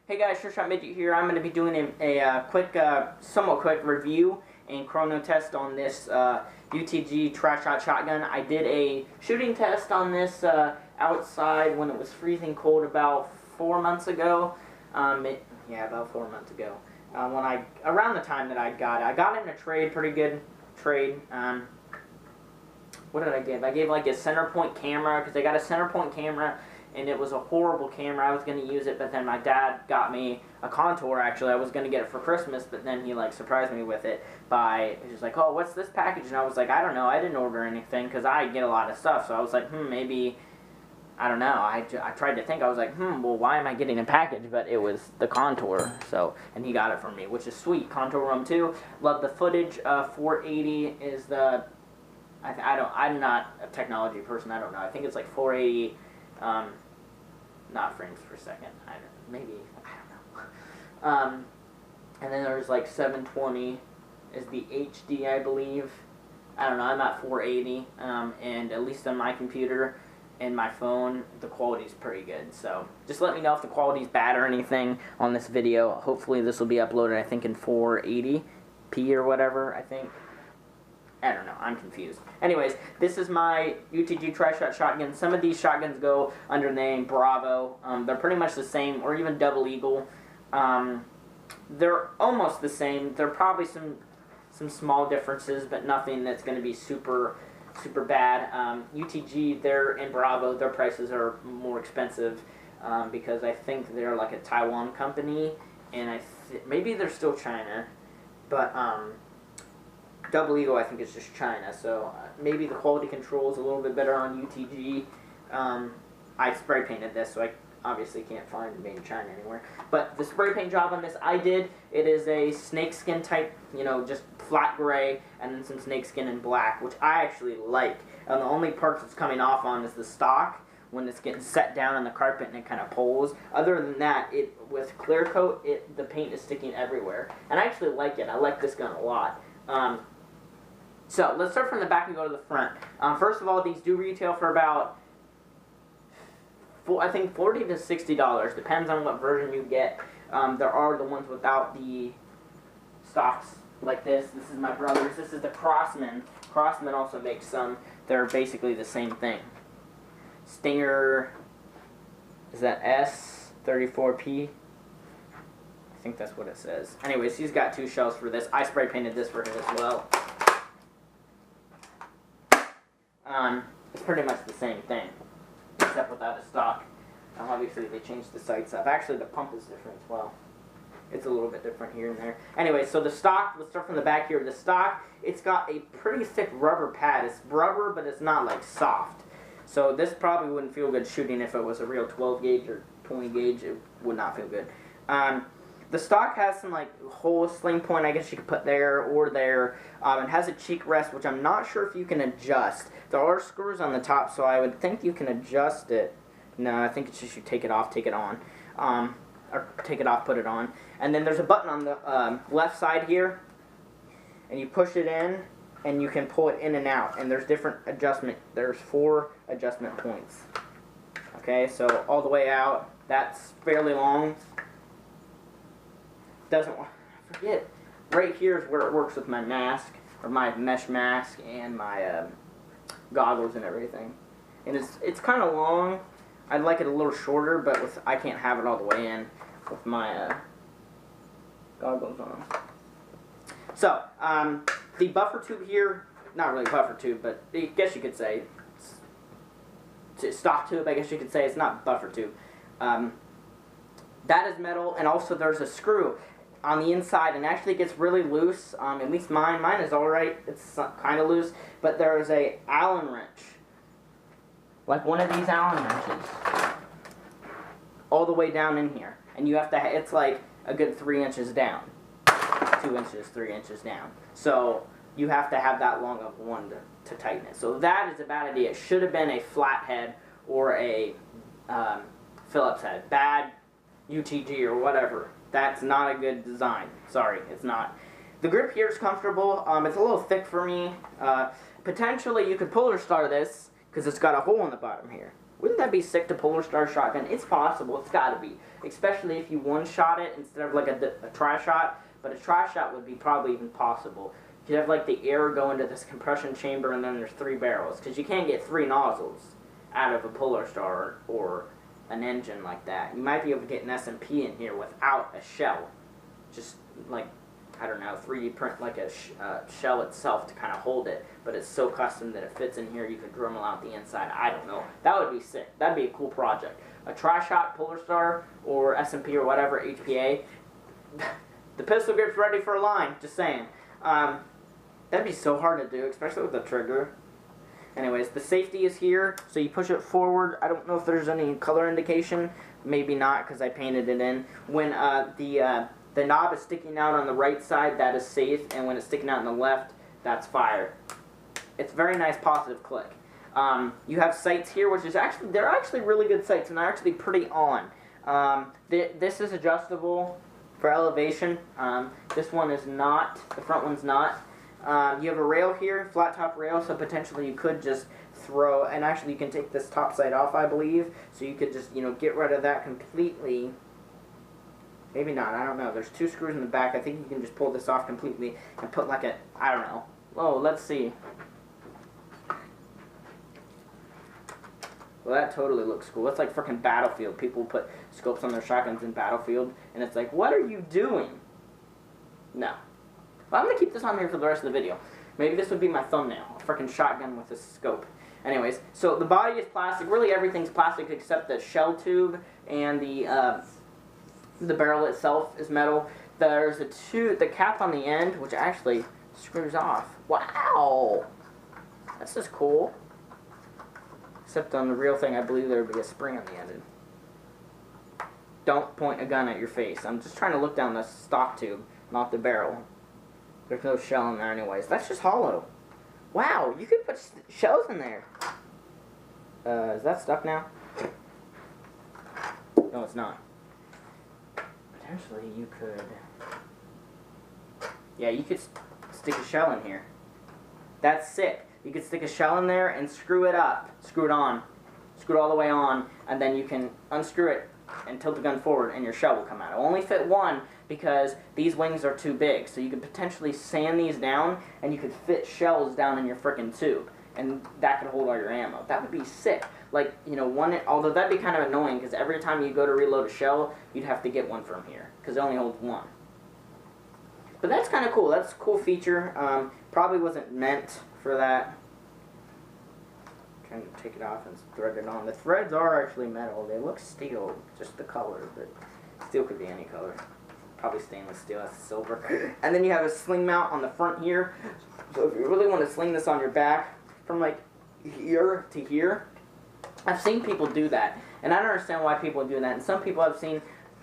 Hey guys, Sure Shot Midget here. I'm going to be doing a quick, somewhat quick review and chrono test on this UTG tri-shot shotgun. I did a shooting test on this outside when it was freezing cold about 4 months ago. About 4 months ago. Around the time that I got it in a trade, pretty good trade. What did I give? I gave like a center point camera because I got a center point camera. And it was a horrible camera. I was going to use it, but then my dad got me a Contour, actually. I was going to get it for Christmas, but then he, like, surprised me with it by, he was like, oh, what's this package? And I was like, I don't know. I didn't order anything because I get a lot of stuff. So I was like, maybe, I don't know. I tried to think. I was like, well, why am I getting a package? But it was the Contour, so, and he got it for me, which is sweet. Contour Room 2. Love the footage. 480 is the, I'm not a technology person. I don't know. I think it's like 480, not frames per second. I don't know. And then there's like 720 is the HD, I believe. I don't know. I'm at 480, and at least on my computer and my phone, the quality's pretty good. So just let me know if the quality's bad or anything on this video. Hopefully this will be uploaded, I think, in 480p or whatever, I think. I don't know, I'm confused. Anyways, this is my UTG tri-shot shotgun. Some of these shotguns go under the name Bravo. They're pretty much the same, or even Double Eagle. They're almost the same. There are probably some small differences, but nothing that's going to be super bad. UTG, and Bravo, their prices are more expensive because I think they're like a Taiwan company, and maybe they're still China, but Double Eagle, I think, is just China, so maybe the quality control is a little bit better on UTG. I spray painted this, so I obviously can't find it made in China anywhere. But the spray paint job on this I did. It is a snakeskin type, just flat gray, and then some snakeskin in black, which I actually like. And the only part that's coming off on is the stock when it's getting set down on the carpet and it kind of pulls. Other than that, with clear coat, the paint is sticking everywhere. And I actually like it. I like this gun a lot. So let's start from the back and go to the front. First of all, these do retail for about, I think, $40 to $60. Depends on what version you get. There are the ones without the stocks like this. This is my brother's. This is the Crossman. Crossman also makes some. They're basically the same thing. Stinger, is that S34P? I think that's what it says. Anyways, he's got 2 shells for this. I spray painted this for him as well. It's pretty much the same thing, except without a stock. Obviously, they changed the sights up. Actually, the pump is different as well. It's a little bit different here and there. Anyway, so the stock, let's start from the back here. The stock, it's got a pretty thick rubber pad. It's rubber, but it's not, like, soft. So this probably wouldn't feel good shooting if it was a real 12 gauge or 20 gauge. It would not feel good. The stock has some, like, hole sling point, I guess you could put there or there. It has a cheek rest, which I'm not sure if you can adjust. There are screws on the top, so I would think you can adjust it. No, I think it's just you take it off, take it on. Or take it off, put it on. And then there's a button on the left side here, and you push it in, and you can pull it in and out. And there's different adjustment. There's 4 adjustment points. Okay, so all the way out, that's fairly long. I forget. Right here is where it works with my mask, or my mesh mask, and my goggles and everything. And it's kind of long. I'd like it a little shorter, but I can't have it all the way in with my goggles on. So, the buffer tube here, not really buffer tube, but I guess you could say, it's stock tube, I guess you could say. It's not buffer tube. That is metal, and also there's a screw on the inside, and actually it gets really loose. At least mine is alright. It's kind of loose, but there is a Allen wrench, like one of these Allen wrenches, all the way down in here, and you have to. It's like a good 3 inches down, 2 inches, 3 inches down. So you have to have that long of one to tighten it. So that is a bad idea. It should have been a flat head or a Phillips head. Bad UTG or whatever. That's not a good design. Sorry, it's not. The grip here is comfortable. It's a little thick for me. Potentially, you could puller star this because it's got a hole in the bottom here. Wouldn't that be sick to Polar Star shotgun? It's possible. It's got to be. Especially if you one-shot it instead of like a tri-shot. But a tri-shot would be probably even possible. You'd have like the air go into this compression chamber and then there's 3 barrels. Because you can't get 3 nozzles out of a Polar Star or an engine like that. You might be able to get an S&P in here without a shell. Just like, I don't know, 3D print like a shell itself to kind of hold it. But it's so custom that it fits in here. You could Dremel out the inside. I don't know. That would be sick. That'd be a cool project. A tri-shot Polar Star or S&P or whatever, HPA. The pistol grip's ready for a line. Just saying. That'd be so hard to do, especially with the trigger. Anyways, the safety is here, so you push it forward. I don't know if there's any color indication. Maybe not, because I painted it in. When the knob is sticking out on the right side, that is safe, and when it's sticking out on the left, that's fire. It's a very nice positive click. You have sights here, which is actually, they're actually really good sights, and they're actually pretty on. This is adjustable for elevation. This one is not. The front one's not. You have a rail here, flat top rail, so potentially you could just throw, and actually you can take this top side off, I believe, so you could just, you know, get rid of that completely. Maybe not, I don't know. There's 2 screws in the back. I think you can just pull this off completely and put like a, I don't know. Oh, let's see. Well, that totally looks cool. It's like freaking Battlefield. People put scopes on their shotguns in Battlefield, and it's like, what are you doing? No. Well, I'm going to keep this on here for the rest of the video. Maybe this would be my thumbnail. A freaking shotgun with a scope. Anyways, so the body is plastic. Really everything's plastic except the shell tube and the barrel itself is metal. There's the cap on the end, which actually screws off. Wow! That's just cool. Except on the real thing, I believe there would be a spring on the end. Don't point a gun at your face. I'm just trying to look down the stock tube, not the barrel. There's no shell in there anyways. That's just hollow. Wow, you could put shells in there. Is that stuck now? No, it's not. Potentially you could... Yeah, you could stick a shell in here. That's sick. You could stick a shell in there and screw it up. Screw it on. Screw it all the way on. And then you can unscrew it and tilt the gun forward and your shell will come out. It'll only fit one because these wings are too big. So you could potentially sand these down and you could fit shells down in your frickin' tube. And that could hold all your ammo. That would be sick. Like, you know, although that'd be kind of annoying because every time you go to reload a shell, you'd have to get one from here because it only holds one. But that's kind of cool. That's a cool feature. Probably wasn't meant for that. Trying to take it off and thread it on. The threads are actually metal. They look steel, just the color, but steel could be any color. Probably stainless steel, that's silver. And then you have a sling mount on the front here. So if you really want to sling this on your back from like here to here, I've seen people do that. And I don't understand why people do that. And some people I've seen,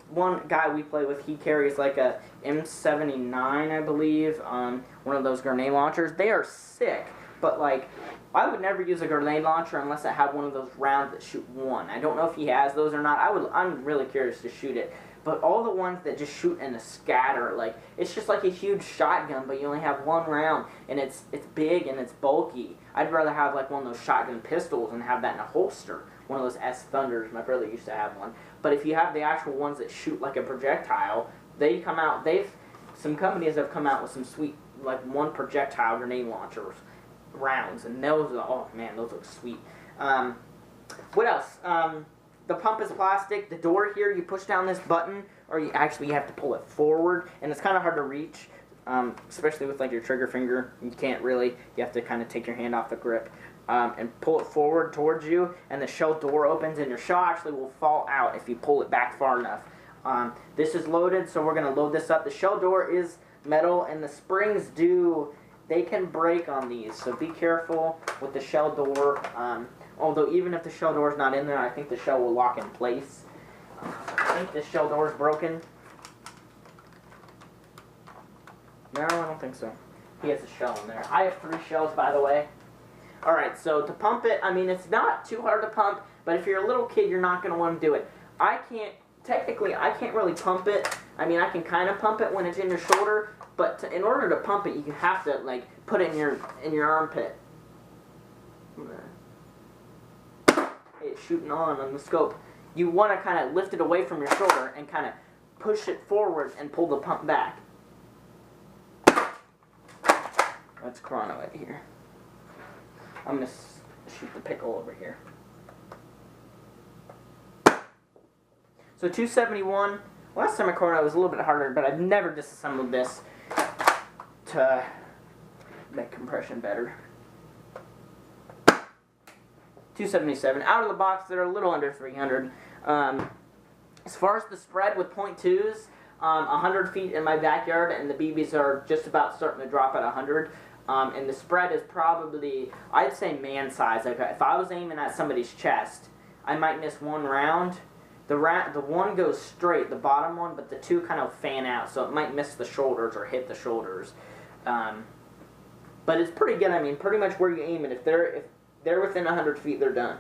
one guy we play with, he carries like a M79, I believe, one of those grenade launchers. They are sick, but like, I would never use a grenade launcher unless I had one of those rounds that shoot one. I don't know if he has those or not. I'm really curious to shoot it. But all the ones that just shoot in a scatter, like, it's just like a huge shotgun, but you only have one round, and it's big and it's bulky. I'd rather have like one of those shotgun pistols and have that in a holster. One of those S Thunders. My brother used to have one. But if you have the actual ones that shoot like a projectile, they come out. Some companies have come out with some sweet, like, one projectile grenade launchers rounds, and those are, oh man, those look sweet. What else? The pump is plastic. The door here, you push down this button, or you have to pull it forward, and it's kind of hard to reach, especially with like your trigger finger. You can't really. You have to kind of take your hand off the grip and pull it forward towards you, and the shell door opens, and your shell actually will fall out if you pull it back far enough. This is loaded, so we're going to load this up. The shell door is metal, and the springs they can break on these, so be careful with the shell door. Although even if the shell door is not in there, I think the shell will lock in place. I think this shell door is broken. No, I don't think so. He has a shell in there. I have 3 shells, by the way. Alright, so to pump it, I mean, it's not too hard to pump, but if you're a little kid, you're not going to want to do it. Technically, I can't really pump it. I mean, I can kind of pump it when it's in your shoulder, but in order to pump it, you have to, like, put it in your armpit. it shooting on the scope, you want to kind of lift it away from your shoulder and kind of push it forward and pull the pump back. That's chrono right here. I'm going to shoot the pickle over here. So 271. Last time I chrono was a little bit harder, but I've never disassembled this to make compression better. 277. Out of the box, they're a little under 300. As far as the spread with .2s, 100 feet in my backyard, and the BBs are just about starting to drop at 100. And the spread is probably, I'd say man size. Like if I was aiming at somebody's chest, I might miss one round. The one goes straight, the bottom one, but the two kind of fan out, so it might miss the shoulders or hit the shoulders. But it's pretty good. I mean, pretty much where you aim it. If they're within 100 feet, they're done.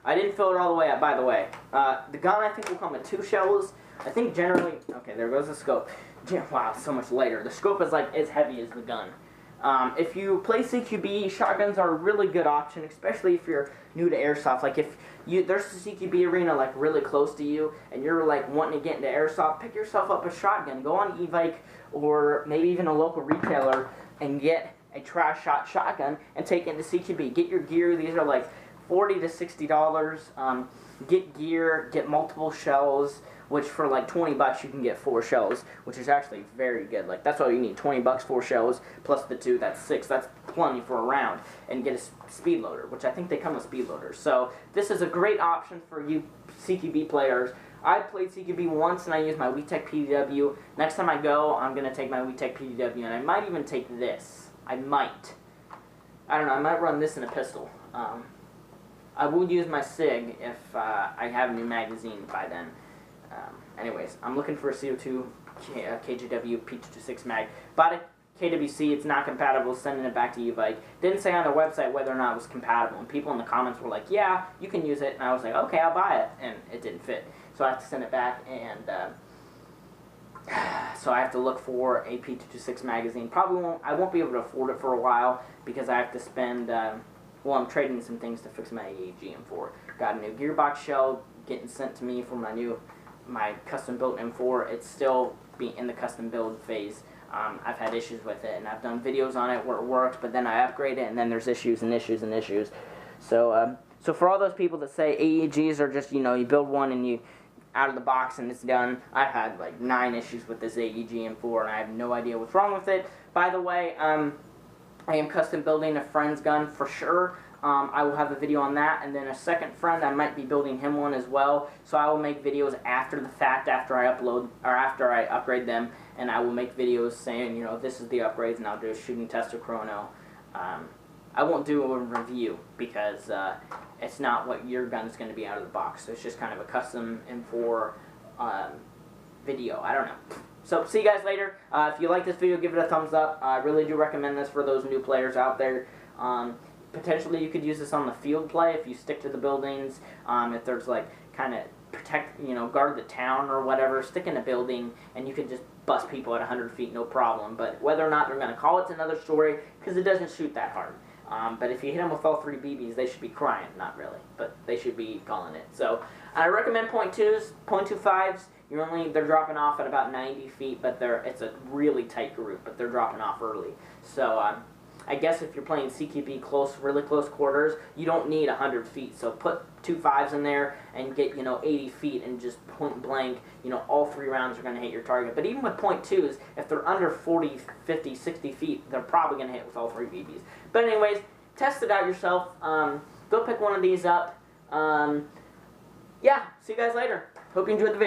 I didn't fill it all the way up, by the way. The gun, I think, will come with 2 shells. I think generally... Okay, there goes the scope. Wow, so much lighter. The scope is like as heavy as the gun. If you play CQB, shotguns are a really good option, especially if you're new to airsoft. Like if there's a CQB arena like really close to you, and you're like wanting to get into airsoft, pick yourself up a shotgun. Go on e-bike or maybe even a local retailer and get a trash shot shotgun and take it into CQB. Get your gear. These are like $40 to $60. Get gear, get multiple shells, which for like 20 bucks you can get 4 shells, which is actually very good. Like that's all you need, 20 bucks, 4 shells, plus the 2, that's 6. That's plenty for a round. And get a speed loader, which I think they come with speed loaders. So this is a great option for you CQB players. I played CQB once and I used my WeTech PDW. Next time I go, I'm going to take my WeTech PDW, and I might even take this. I might. I don't know, I might run this in a pistol. I will use my SIG if I have a new magazine by then. Anyways, I'm looking for a CO2 KGW P226 mag. Bought a KWC, it's not compatible, sending it back to U-Bike. Didn't say on their website whether or not it was compatible, and people in the comments were like, yeah, you can use it, and I was like, okay, I'll buy it, and it didn't fit. So I have to send it back, and so I have to look for a P226 magazine. I won't be able to afford it for a while, because I have to spend... well, I'm trading some things to fix my AEG M4. Got a new gearbox shell getting sent to me for my custom built M4. It's still in the custom build phase. I've had issues with it, and I've done videos on it where it works, but then I upgrade it, and then there's issues and issues and issues. So, so for all those people that say AEGs are just, you know, you build one and you out of the box and it's done, I've had like 9 issues with this AEG M4, and I have no idea what's wrong with it. By the way, I am custom building a friend's gun for sure. I will have a video on that, and then a second friend, I might be building him one as well. So I will make videos after the fact, after I upload, or after I upgrade them, and I will make videos saying, you know, this is the upgrades, and I'll do a shooting test of chrono. I won't do a review because it's not what your gun is going to be out of the box. So it's just kind of a custom M4 video. I don't know. So, see you guys later. If you like this video, give it a thumbs up. I really do recommend this for those new players out there. Potentially, you could use this on the field play if you stick to the buildings. If there's, like, kind of protect, you know, guard the town or whatever, stick in a building, and you could just bust people at 100 feet, no problem. But whether or not they're going to call it's another story, because it doesn't shoot that hard. But if you hit them with all 3 BBs, they should be crying. Not really, but they should be calling it. So, I recommend .2s, .25s. They're dropping off at about 90 feet, but it's a really tight group, but they're dropping off early. So I guess if you're playing CQB really close quarters, you don't need 100 feet. So put 2 5s in there and get, you know, 80 feet and just point blank, you know, all 3 rounds are going to hit your target. But even with .2s, if they're under 40, 50, 60 feet, they're probably going to hit with all 3 BBs. But anyways, test it out yourself. Go pick one of these up. Yeah, see you guys later. Hope you enjoyed the video.